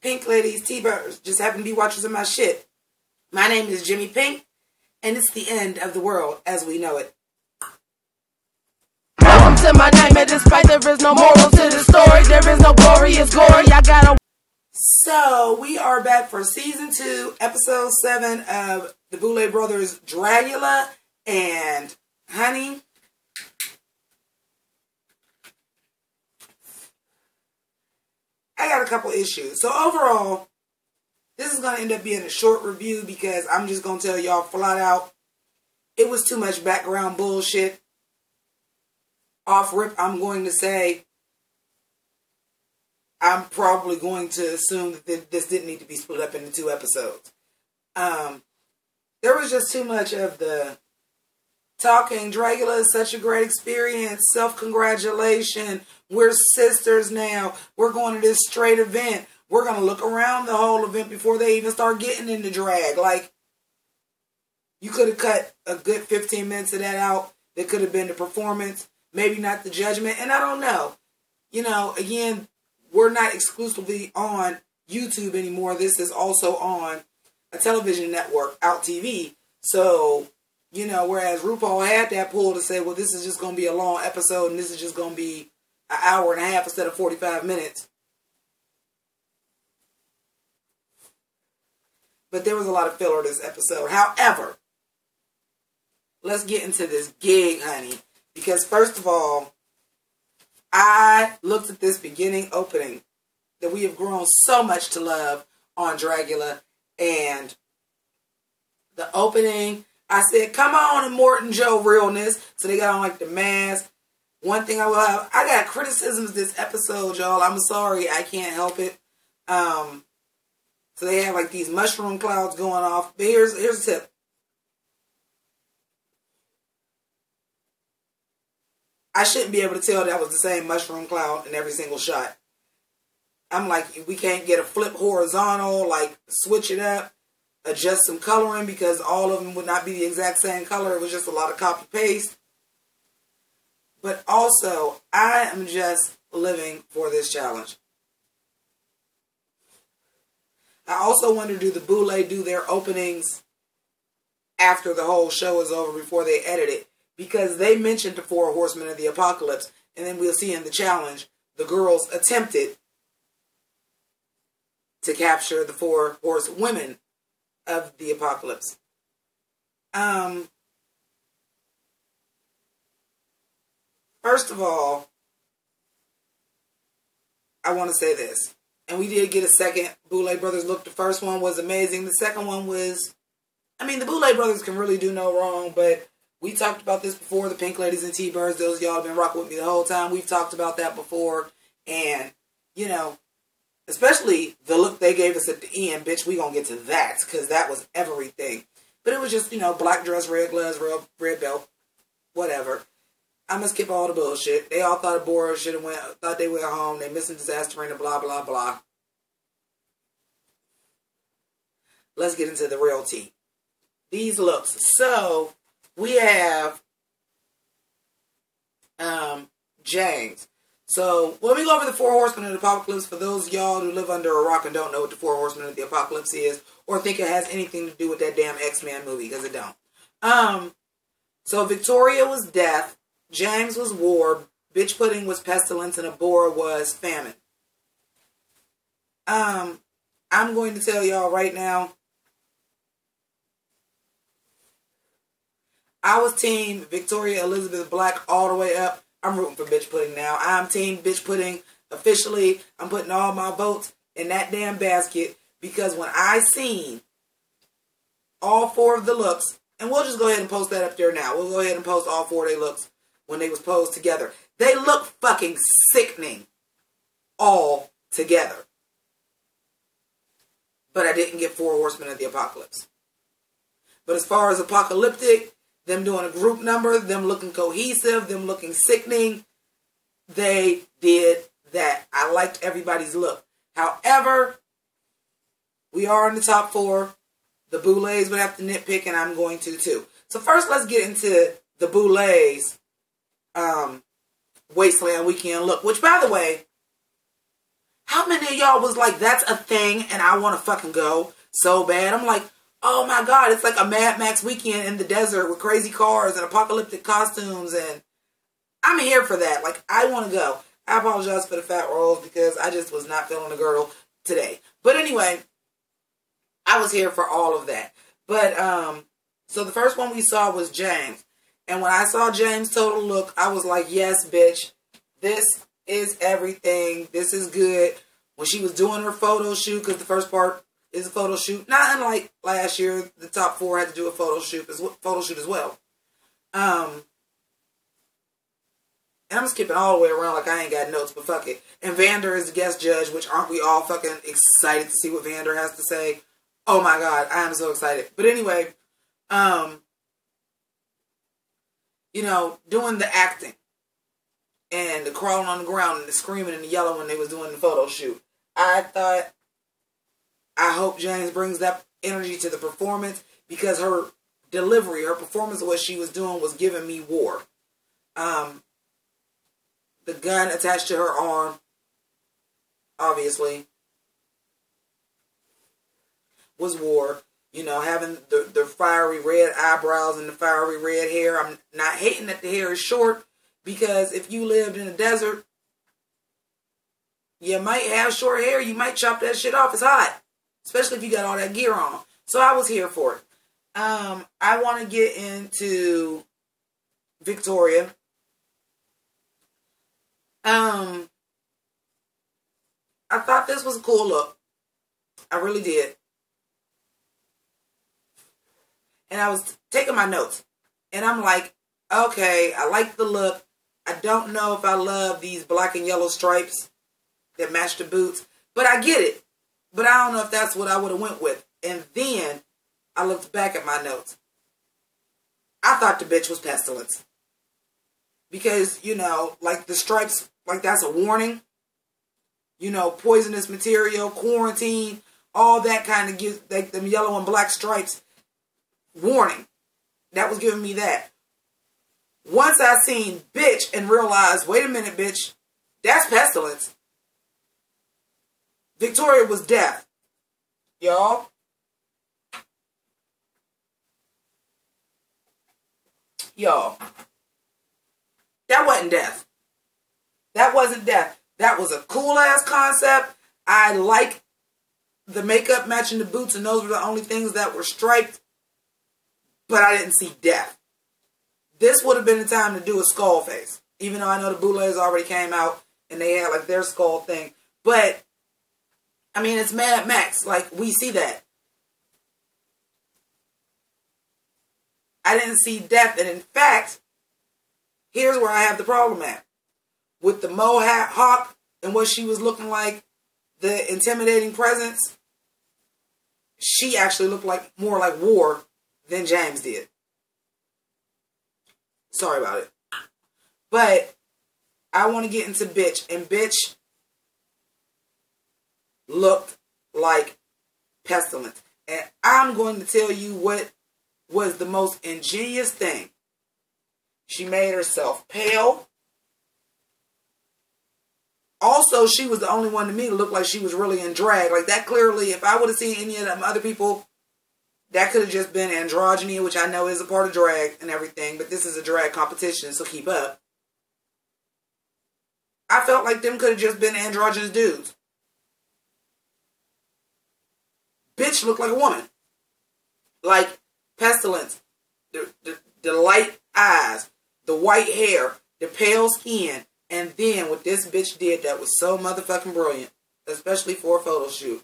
Pink ladies, T-birds, just happen to be watchers of my shit. My name is Jimmi Pynk, and it's the end of the world as we know it. Welcome to my nightmare, despite there is no moral to the story. There is no glory, it's gory. I gotta. So, we are back for Season 2, Episode 7 of the Boulay Brothers' Dragula. And, honey, I got a couple issues. So, overall, this is going to end up being a short review because I'm just going to tell y'all flat out, it was too much background bullshit. Off rip, I'm going to say, I'm probably going to assume that this didn't need to be split up into 2 episodes. There was just too much of the talking. Dragula is such a great experience. Self-congratulation. We're sisters now. We're going to this straight event. We're going to look around the whole event before they even start getting into drag. Like, you could have cut a good 15 minutes of that out. That could have been the performance. Maybe not the judgment. And I don't know. You know, again, we're not exclusively on YouTube anymore. This is also on a television network, Out TV. So, you know, whereas RuPaul had that pull to say, well, this is just going to be a long episode and this is just going to be an hour and a half instead of 45 minutes. But there was a lot of filler this episode. However, let's get into this gig, honey. Because first of all, I looked at this beginning opening that we have grown so much to love on Dragula. And the opening, I said, come on, Immortan Joe realness. So they got on like the mask. One thing I will have, I got criticisms this episode, y'all. I'm sorry, I can't help it. So they have like these mushroom clouds going off. But here's a tip. I shouldn't be able to tell that was the same mushroom cloud in every single shot. I'm like, we can't get a flip horizontal, like switch it up, adjust some coloring because all of them would not be the exact same color. It was just a lot of copy paste. But also, I am just living for this challenge. I also wonder, do the Boulay do their openings after the whole show is over before they edit it? Because they mentioned the 4 Horsemen of the Apocalypse, and then we'll see in the challenge, the girls attempted to capture the 4 Horsewomen of the Apocalypse. First of all, I want to say this. And we did get a second Boulay Brothers look. The first one was amazing. The second one was, I mean, the Boulay Brothers can really do no wrong, but we talked about this before, the Pink Ladies and T-Birds. Those of y'all have been rocking with me the whole time. We've talked about that before. And, you know, especially the look they gave us at the end. Bitch, we gonna get to that because that was everything. But it was just, you know, black dress, red gloves, red belt, whatever. I'm gonna skip all the bullshit. They all thought Bora should have thought they went home. They missing disaster and blah, blah, blah. Let's get into the real tea. These looks. So, we have James. So, when we go over the 4 Horsemen of the Apocalypse, for those of y'all who live under a rock and don't know what the 4 Horsemen of the Apocalypse is, or think it has anything to do with that damn X-Men movie, because it don't. So, Victoria was death, James was war, Bitch Pudding was pestilence, and Abora was famine. I'm going to tell y'all right now, I was team Victoria Elizabeth Black all the way up. I'm rooting for Bitch Pudding now. I'm team Bitch Pudding officially. I'm putting all my votes in that damn basket because when I seen all 4 of the looks, and we'll just go ahead and post that up there now. We'll go ahead and post all 4 of their looks when they was posed together. They look fucking sickening all together. But I didn't get 4 Horsemen of the Apocalypse. But as far as apocalyptic, them doing a group number, them looking cohesive, them looking sickening, they did that. I liked everybody's look. However, we are in the top 4. The Boulays would have to nitpick, and I'm going to too. So first, let's get into the Boulays Wasteland Weekend look. Which, by the way, How many of y'all was like, that's a thing and I want to fucking go so bad? I'm like, oh my God, it's like a Mad Max weekend in the desert with crazy cars and apocalyptic costumes, and I'm here for that. Like, I want to go. I apologize for the fat rolls because I just was not feeling the girdle today. But anyway, I was here for all of that. But, so the first one we saw was James. And when I saw James' total look, I was like, yes, bitch, this is everything. This is good. When she was doing her photo shoot, because the first part is a photo shoot. Not unlike last year, the top 4 had to do a photo shoot as well. And I'm skipping all the way around like I ain't got notes, but fuck it. And Vander is the guest judge, which aren't we all fucking excited to see what Vander has to say? Oh my God, I am so excited. But anyway, you know, doing the acting and the crawling on the ground and the screaming and the yelling when they was doing the photo shoot. I hope James brings that energy to the performance, because her delivery, her performance of what she was doing was giving me war. The gun attached to her arm, obviously, was war. You know, having the fiery red eyebrows and the fiery red hair. I'm not hating that the hair is short, because if you lived in a desert, you might have short hair. You might chop that shit off. It's hot, especially if you got all that gear on. So I was here for it. I want to get into Victoria. I thought this was a cool look. I really did. And I was taking my notes. And I'm like, okay, I like the look. I don't know if I love these black and yellow stripes that match the boots. But I get it. But I don't know if that's what I would have went with. And then I looked back at my notes. I thought the bitch was Pestilence. Because, you know, like the stripes, like that's a warning. You know, poisonous material, quarantine, all that kind of gives, like them yellow and black stripes, warning. That was giving me that. Once I seen bitch and realized, wait a minute, bitch, that's Pestilence. Victoria was death. Y'all. That wasn't death. That wasn't death. That was a cool ass concept. I like the makeup matching the boots, and those were the only things that were striped. But I didn't see death. This would have been the time to do a skull face. Even though I know the bootlegs already came out and they had like their skull thing. But, I mean, it's Mad Max. Like, we see that. I didn't see death. And in fact, here's where I have the problem at. With the mohawk and what she was looking like, the intimidating presence, she actually looked like more like War than James did. Sorry about it. But I want to get into bitch. And bitch looked like Pestilence. And I'm going to tell you what was the most ingenious thing. She made herself pale. Also, she was the only one to me that looked like she was really in drag. Like that clearly, if I would have seen any of them other people, that could have just been androgyny, which I know is a part of drag and everything. But this is a drag competition, so keep up. I felt like them could have just been androgynous dudes. Bitch looked like a woman. Like Pestilence. The light eyes. The white hair. The pale skin. And then what this bitch did that was so motherfucking brilliant. Especially for a photo shoot.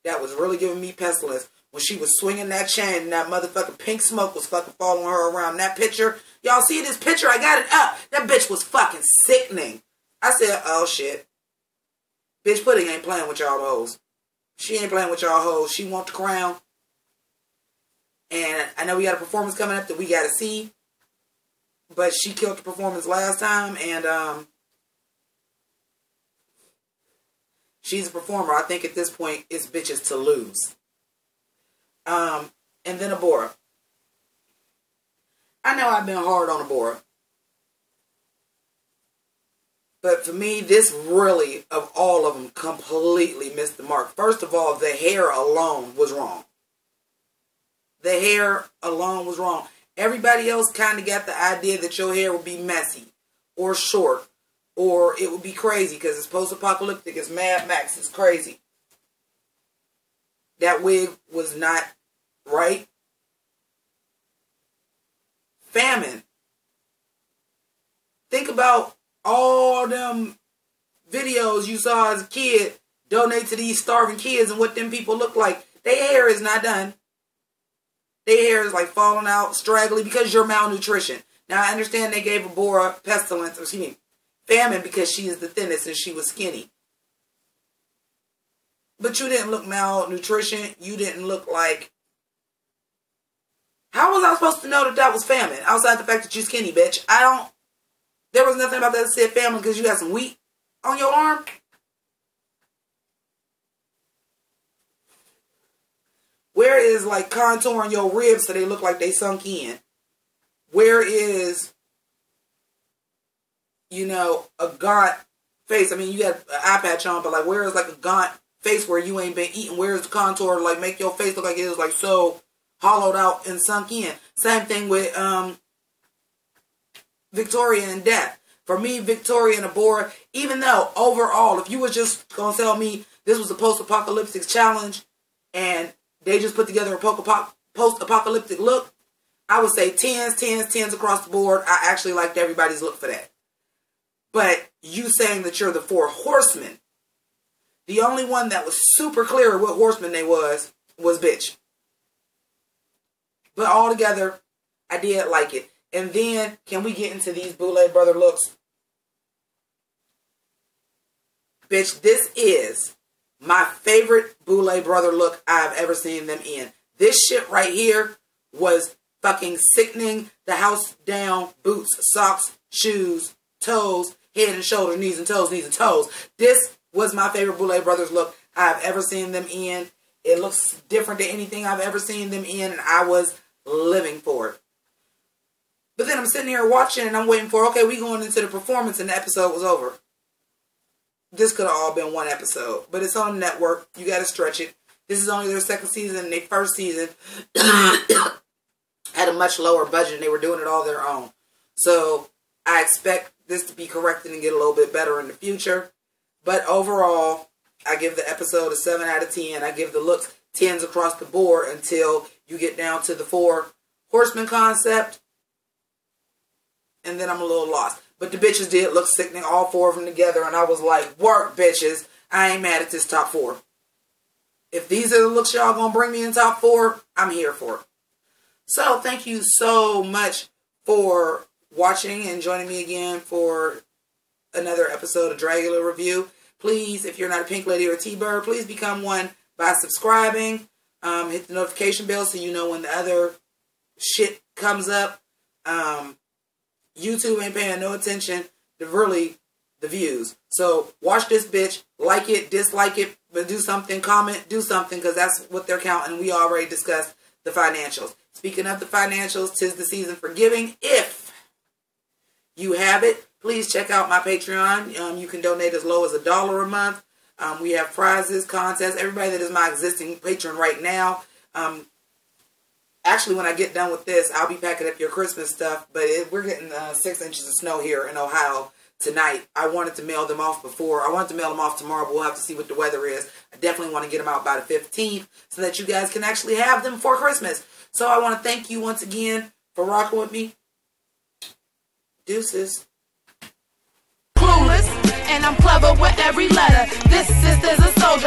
That was really giving me Pestilence. When she was swinging that chain and that motherfucking pink smoke was fucking following her around. That picture. Y'all see this picture? I got it up. That bitch was fucking sickening. I said, oh shit. Bitch Pudding ain't playing with y'all hoes. She ain't playing with y'all hoes. She want the crown. And I know we got a performance coming up that we got to see. But she killed the performance last time. And she's a performer. I think at this point, it's bitches to lose. And then Abora. I know I've been hard on Abora. But for me, this really, of all of them, completely missed the mark. First of all, the hair alone was wrong. The hair alone was wrong. Everybody else kind of got the idea that your hair would be messy or short or it would be crazy because it's post-apocalyptic, it's Mad Max, it's crazy. That wig was not right. Famine. Think about all them videos you saw as a kid donate to these starving kids and what them people look like. Their hair is not done. Their hair is like falling out, straggly because you're malnutrition. Now I understand they gave Abora famine because she is the thinnest and she was skinny. But you didn't look malnutrition. You didn't look like... How was I supposed to know that that was famine? Outside the fact that you're skinny, bitch. There was nothing about that that said famine because you got some wheat on your arm. Where is like contouring your ribs so they look like they sunk in? Where is, you know, a gaunt face? I mean, you got an eye patch on, but like where is like a gaunt face where you ain't been eating? Where is the contour to like make your face look like it is like so hollowed out and sunk in? Same thing with Victoria and Death. For me, Victoria and Abora, even though overall, if you was just going to tell me this was a post-apocalyptic challenge and they just put together a post-apocalyptic look, I would say 10s across the board. I actually liked everybody's look for that. But you saying that you're the 4 horsemen, the only one that was super clear what horsemen they was bitch. But altogether, I did like it. And then, can we get into these Boulay brother looks? Bitch, this is my favorite Boulay brother look I've ever seen them in. This shit right here was fucking sickening. The house down, boots, socks, shoes, toes, head and shoulders, knees and toes, knees and toes. This was my favorite Boulay brothers look I've ever seen them in. It looks different than anything I've ever seen them in, and I was living for it. But then I'm sitting here watching and I'm waiting for, okay, we going into the performance and the episode was over. This could have all been one episode. But it's on the network. You got to stretch it. This is only their second season. And their first season had a much lower budget and they were doing it all their own. So I expect this to be corrected and get a little bit better in the future. But overall, I give the episode a 7 out of 10. I give the looks 10s across the board until you get down to the 4 horseman concept. And then I'm a little lost. But the bitches did look sickening, all 4 of them together. And I was like, work, bitches. I ain't mad at this top 4. If these are the looks y'all gonna bring me in top 4, I'm here for it. So, thank you so much for watching and joining me again for another episode of Dragula Review. Please, if you're not a Pink Lady or a T-Bird, please become one by subscribing. Hit the notification bell so you know when the other shit comes up. YouTube ain't paying no attention to really the views. So watch this bitch, like it, dislike it, but do something, comment, do something, because that's what they're counting. We already discussed the financials. Speaking of the financials, 'tis the season for giving. If you have it, please check out my Patreon. You can donate as low as $1 a month. We have prizes, contests. Everybody that is my existing patron right now. Actually, when I get done with this, I'll be packing up your Christmas stuff. But we're getting 6 inches of snow here in Ohio tonight. I wanted to mail them off before. I wanted to mail them off tomorrow, but we'll have to see what the weather is. I definitely want to get them out by the 15th so that you guys can actually have them for Christmas. So I want to thank you once again for rocking with me. Deuces. Clueless, and I'm clever with every letter. This sister's a soldier.